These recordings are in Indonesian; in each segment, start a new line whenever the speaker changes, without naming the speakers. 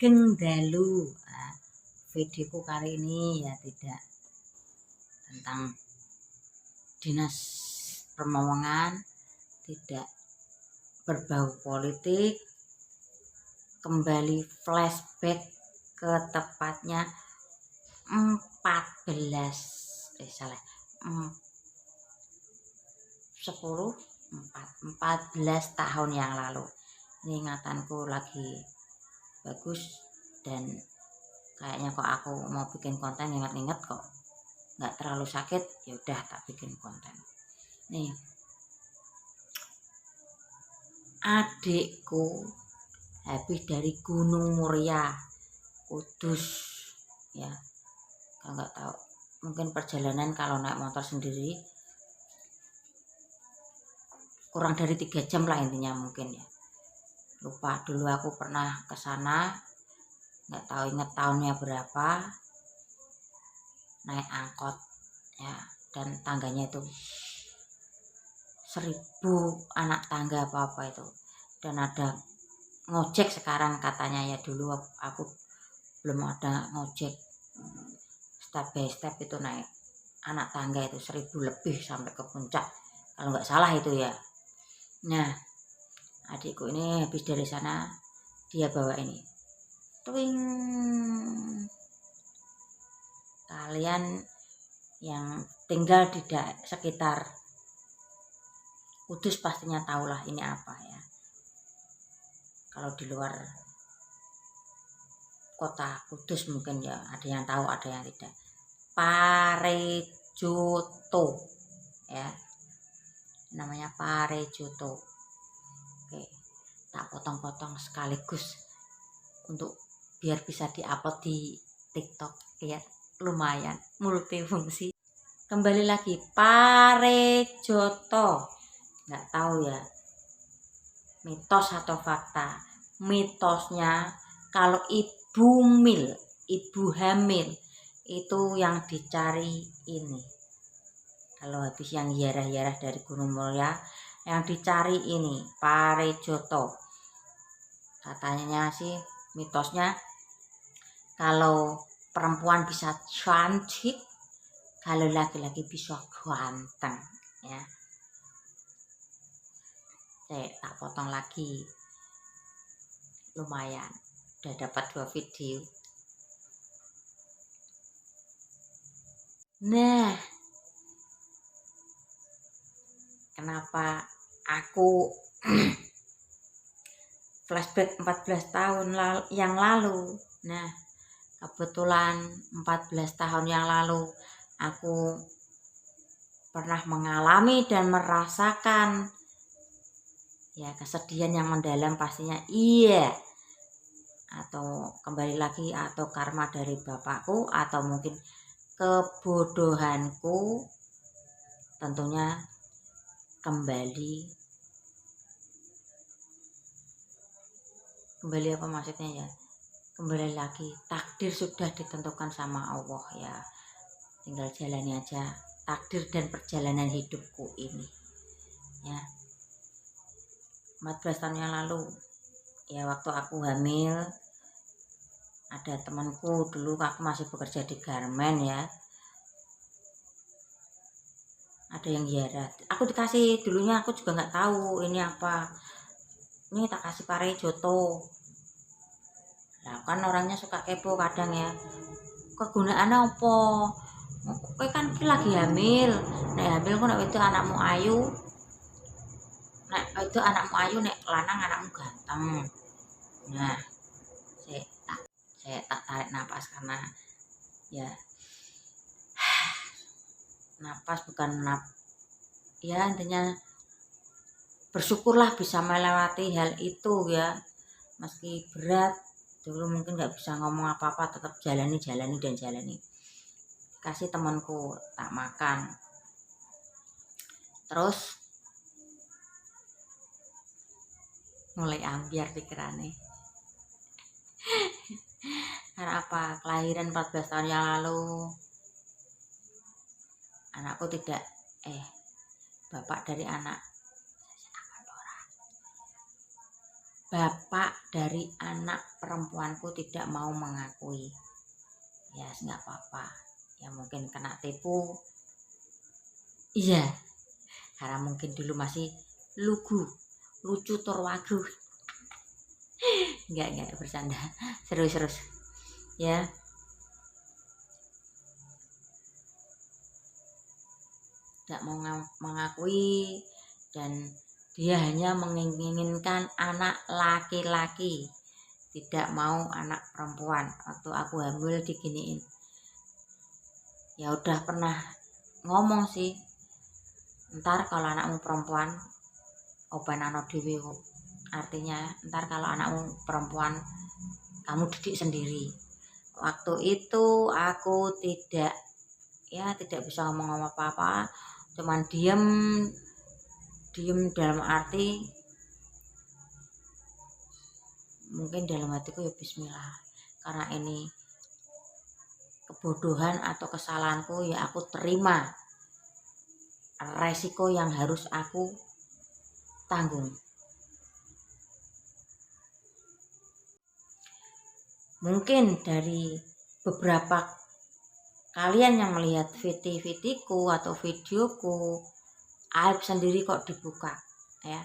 Sugeng dalu. Nah, videoku kali ini ya tidak tentang dinas permohonan, tidak berbau politik, kembali flashback ke tepatnya 14 tahun yang lalu. Ini ingatanku lagi bagus dan kayaknya kok aku mau bikin konten inget-inget kok nggak terlalu sakit, ya udah tak bikin konten. Nih, adikku habis dari Gunung Muria, Kudus, ya. Kalau nggak tahu, mungkin perjalanan kalau naik motor sendiri kurang dari 3 jam lah intinya mungkin ya. Lupa dulu aku pernah ke sana, nggak tahu inget tahunnya berapa, naik angkot ya, dan tangganya itu 1000 anak tangga apa itu, dan ada ngojek sekarang katanya ya, dulu aku belum ada ngojek, step by step itu naik anak tangga itu 1000 lebih sampai ke puncak kalau nggak salah itu ya. Nah, adikku ini habis dari sana, dia bawa ini twing. Kalian yang tinggal di sekitar Kudus pastinya tahulah ini apa ya. Kalau di luar kota Kudus mungkin ya ada yang tahu, ada yang tidak. Parejoto ya, namanya Parejoto. Oke, tak potong-potong sekaligus untuk biar bisa diupload di TikTok ya, lumayan multifungsi. Kembali lagi Parejoto, nggak tahu ya mitos atau fakta. Mitosnya kalau ibu hamil itu yang dicari ini, kalau habis yang yarah-yarah dari Gunung Muria yang dicari ini Parejoto. Katanya sih mitosnya kalau perempuan bisa cantik, kalau laki-laki bisa ganteng ya. Tak potong lagi, lumayan udah dapat 2 video. Nah, kenapa aku flashback 14 tahun yang lalu. Nah, kebetulan 14 tahun yang lalu aku pernah mengalami dan merasakan ya kesedihan yang mendalam pastinya, iya. Atau kembali lagi, atau karma dari bapakku, atau mungkin kebodohanku, tentunya kembali apa maksudnya ya, kembali lagi, takdir sudah ditentukan sama Allah ya, tinggal jalani aja takdir dan perjalanan hidupku ini ya. 14 tahun yang lalu ya, waktu aku hamil, ada temanku, dulu aku masih bekerja di garmen ya, ada yang ziarah, aku dikasih, dulunya aku juga nggak tahu ini apa, ini tak kasih Parejoto. Nah, kan orangnya suka kepo kadang ya, kegunaannya apa, kowe kan lagi hamil, nek hamil kok nek itu anakmu ayu, nek itu anakmu ayu, nek lanang anakmu ganteng. Nah, saya tak tarik napas karena ya napas bukan ya, intinya bersyukurlah bisa melewati hal itu ya, meski berat. Dulu mungkin nggak bisa ngomong apa-apa, tetap jalani. Kasih temanku tak makan, terus mulai ambiar pikirannya. Karena apa? Kelahiran 14 tahun yang lalu, anakku tidak bapak dari anak bapak dari anak perempuanku tidak mau mengakui. Ya nggak apa-apa, ya mungkin kena tipu. Iya, karena mungkin dulu masih lucu torwagu. Enggak bercanda, serius ya. Tidak mau mengakui, dan dia hanya menginginkan anak laki-laki, tidak mau anak perempuan. Waktu aku hamil diginiin, ya udah pernah ngomong sih, ntar kalau anakmu perempuan obanano dhewe, artinya ntar kalau anakmu perempuan kamu didik sendiri. Waktu itu aku tidak bisa ngomong apa-apa, cuman diem dalam arti mungkin dalam hatiku ya bismillah, karena ini kebodohan atau kesalahanku, ya aku terima resiko yang harus aku tanggung. Mungkin dari beberapa kalian yang melihat VT-ku atau videoku, aib sendiri kok dibuka, ya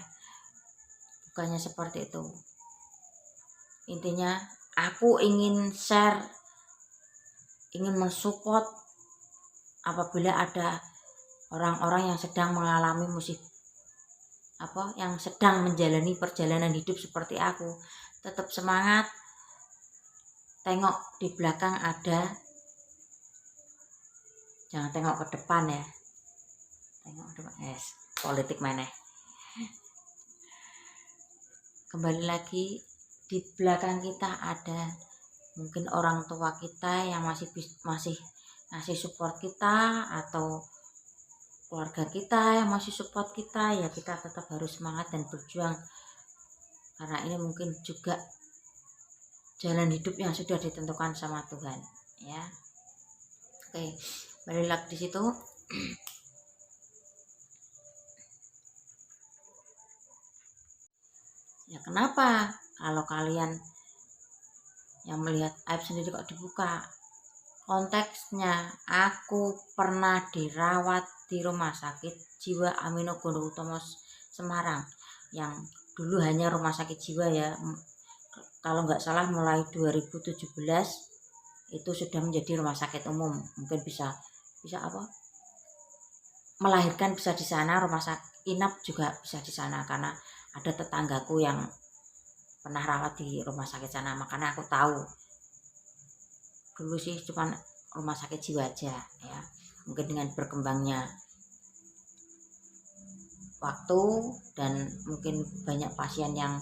bukannya seperti itu. Intinya aku ingin share, ingin mensupport apabila ada orang-orang yang sedang mengalami yang sedang menjalani perjalanan hidup seperti aku. Tetap semangat, tengok di belakang ada, jangan tengok ke depan ya, tengok ke depan. Politik mana? Kembali lagi, di belakang kita ada mungkin orang tua kita yang masih ngasih support kita, atau keluarga kita yang masih support kita. Ya kita tetap harus semangat dan berjuang, karena ini mungkin juga jalan hidup yang sudah ditentukan sama Tuhan, ya. Oke, balik lagi di situ. Ya kenapa kalau kalian yang melihat aib sendiri kok dibuka? Konteksnya, aku pernah dirawat di rumah sakit jiwa Amino Gondokutomo Semarang, yang dulu hanya rumah sakit jiwa ya. Kalau nggak salah mulai 2017 itu sudah menjadi rumah sakit umum. Mungkin bisa melahirkan bisa di sana, rumah sakit inap juga bisa di sana, karena ada tetanggaku yang pernah rawat di rumah sakit sana, makanya aku tahu. Dulu sih cuma rumah sakit jiwa aja ya. Mungkin dengan berkembangnya waktu dan mungkin banyak pasien yang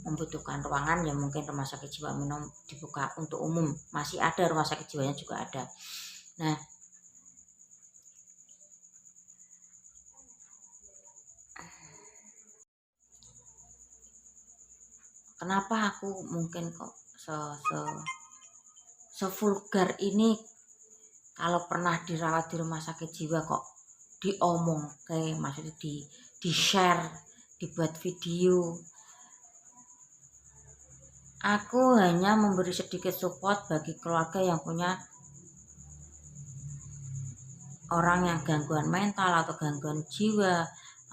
membutuhkan ruangan, ya mungkin rumah sakit jiwa minum dibuka untuk umum. Masih ada rumah sakit jiwanya juga ada. Nah, kenapa aku mungkin kok sevulgar ini, kalau pernah dirawat di rumah sakit jiwa kok diomong, kayak maksudnya di share, dibuat video. Aku hanya memberi sedikit support bagi keluarga yang punya orang yang gangguan mental atau gangguan jiwa,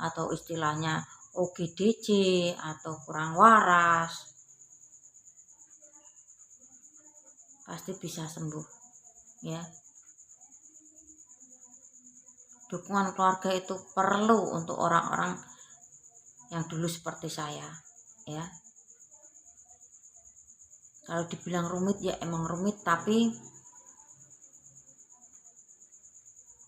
atau istilahnya OGDJ atau kurang waras, pasti bisa sembuh ya. Dukungan keluarga itu perlu untuk orang-orang yang dulu seperti saya ya. Kalau dibilang rumit ya emang rumit, tapi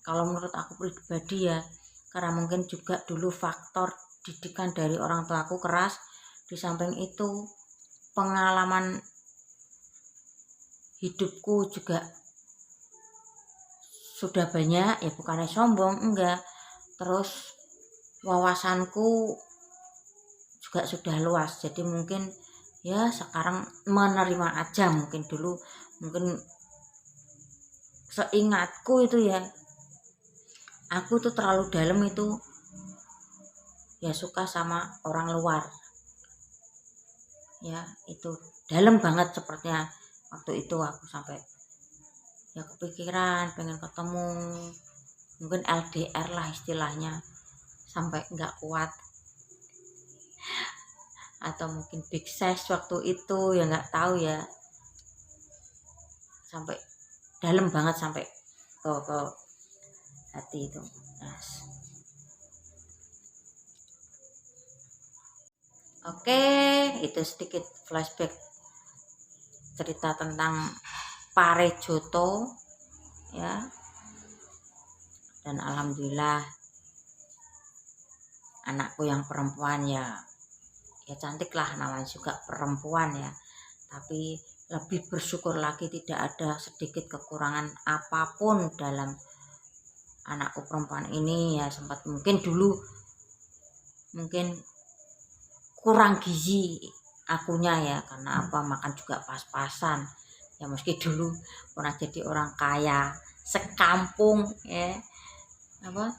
kalau menurut aku pribadi ya, karena mungkin juga dulu faktor didikan dari orang tuaku keras, di samping itu pengalaman hidupku juga sudah banyak ya, bukannya sombong, enggak. Terus wawasanku juga sudah luas, jadi mungkin ya sekarang menerima aja. Mungkin dulu, mungkin seingatku itu ya, aku tuh terlalu dalam itu ya, suka sama orang luar. ya itu dalam banget sepertinya. Waktu itu aku sampai ya kepikiran pengen ketemu, mungkin LDR lah istilahnya, sampai nggak kuat, atau mungkin big size waktu itu ya nggak tahu ya, sampai dalam banget, sampai ke hati itu. Nah, oke, itu sedikit flashback cerita tentang Parejoto ya. Dan alhamdulillah anakku yang perempuan ya cantik lah, namanya juga perempuan ya, tapi lebih bersyukur lagi tidak ada sedikit kekurangan apapun dalam anakku perempuan ini ya. Sempat mungkin dulu kurang gizi akunya ya, karena apa, makan juga pas-pasan ya, meski dulu pernah jadi orang kaya sekampung ya, apa,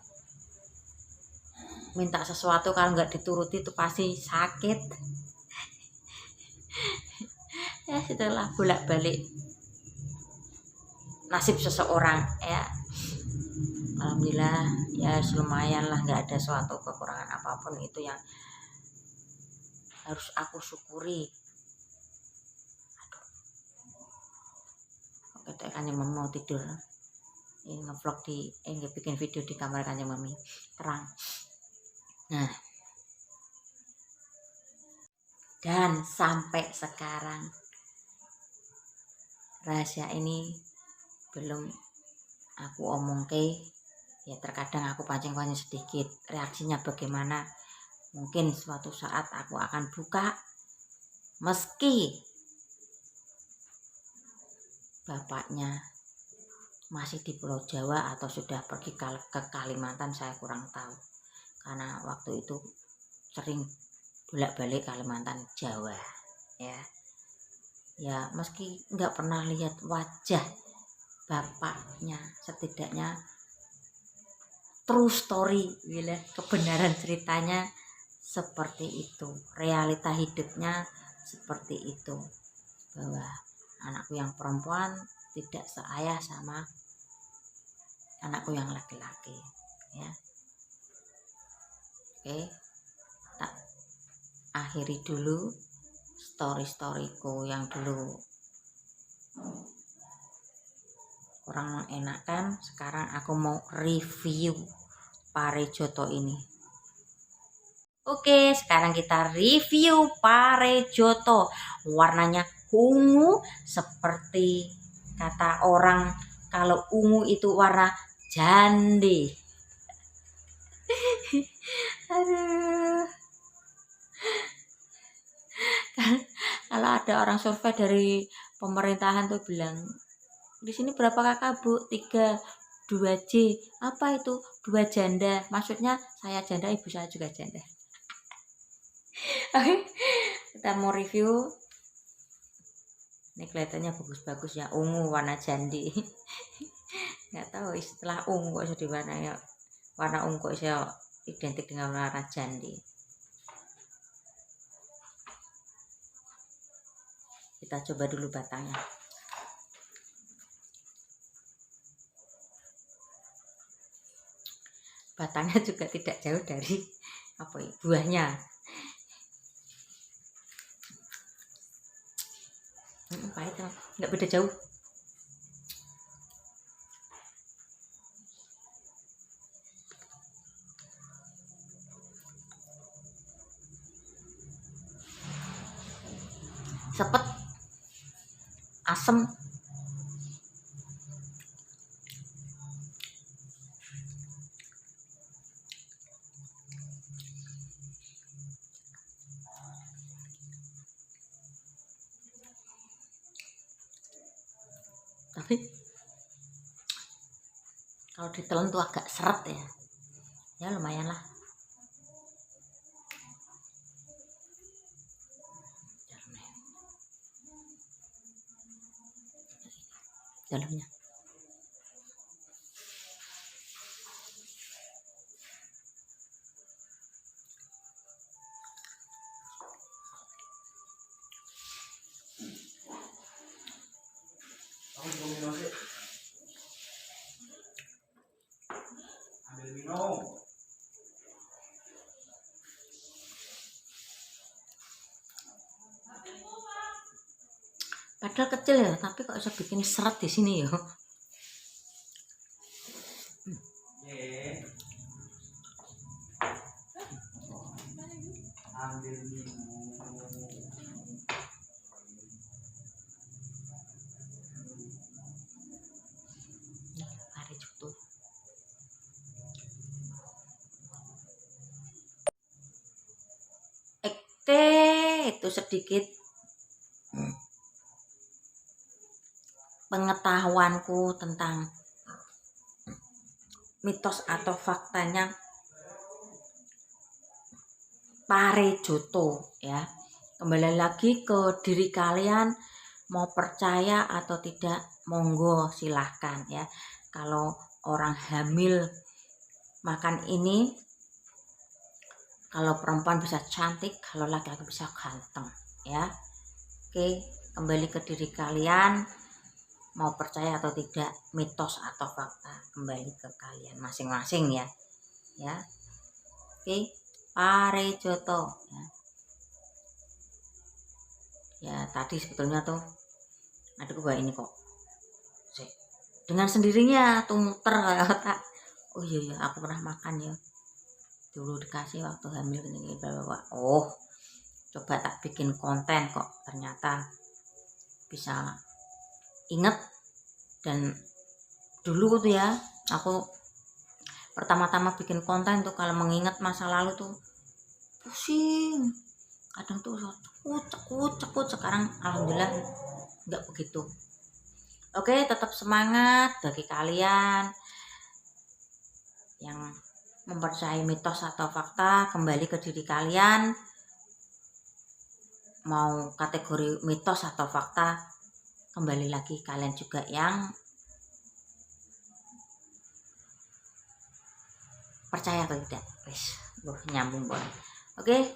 minta sesuatu kalau nggak dituruti itu pasti sakit ya. Setelah bolak-balik nasib seseorang ya, alhamdulillah ya lumayan lah, nggak ada suatu kekurangan apapun, itu yang harus aku syukuri. Aduh, kata Kanjeng Mami mau tidur, ini ngevlog bikin video di kamar Kanjeng Mami terang. Nah, dan sampai sekarang rahasia ini belum aku omongke ya. Terkadang aku pancing-pancing sedikit, reaksinya bagaimana mungkin suatu saat aku akan buka, meski bapaknya masih di Pulau Jawa atau sudah pergi ke Kalimantan, saya kurang tahu, karena waktu itu sering bolak-balik Kalimantan Jawa ya. Ya meski nggak pernah lihat wajah bapaknya, setidaknya true story, kebenaran ceritanya seperti itu, realita hidupnya seperti itu, bahwa anakku yang perempuan tidak seayah sama anakku yang laki-laki ya. Oke, tak akhiri dulu story-storyku yang dulu kurang enakan. Sekarang aku mau review Parejoto ini. Oke, sekarang kita review Parejoto. Warnanya ungu, seperti kata orang kalau ungu itu warna jande. Aduh. Kalau ada orang survei dari pemerintahan tuh bilang, di sini berapa kakak bu? 3, 2J. Apa itu? 2 janda. Maksudnya saya janda, ibu saya juga janda. Oke, kita mau review. Ini kelihatannya bagus-bagus ya, ungu warna jandi. Nggak tahu istilah ungu kok jadi warna ungu kok bisa identik dengan warna jandi. Kita coba dulu batangnya. Batangnya juga tidak jauh dari buahnya. Pahit, nggak beda jauh. Sepet, asem, tapi kalau ditelan tuh agak seret ya. Ya lumayan lah. Dalamnya. Padahal kecil ya, tapi kok bisa bikin seret di sini ya. Parejoto. Itu sedikit pengetahuanku tentang mitos atau faktanya Parejoto ya. Kembali lagi ke diri kalian, mau percaya atau tidak, monggo silahkan ya. Kalau orang hamil makan ini, kalau perempuan bisa cantik, kalau laki-laki bisa ganteng ya. Oke, kembali ke diri kalian, mau percaya atau tidak, mitos atau fakta, kembali ke kalian masing-masing ya. Ya. Oke, Parejoto ya. Ya tadi sebetulnya tuh adukku bawa ini kok. Dengan sendirinya tuh muter kayak otak. Oh iya ya, aku pernah makan ya. Dulu dikasih waktu hamil ini bawa. Oh, coba tak bikin konten kok. Ternyata bisa inget. Dan dulu tuh ya, aku pertama-tama bikin konten tuh kalau mengingat masa lalu tuh pusing. Kadang tuh cekut. Sekarang alhamdulillah nggak begitu. Oke, tetap semangat bagi kalian yang mempercayai mitos atau fakta. Kembali ke diri kalian, mau kategori mitos atau fakta, kembali lagi kalian juga yang percaya atau tidak. Wis, nyambung boleh. Oke.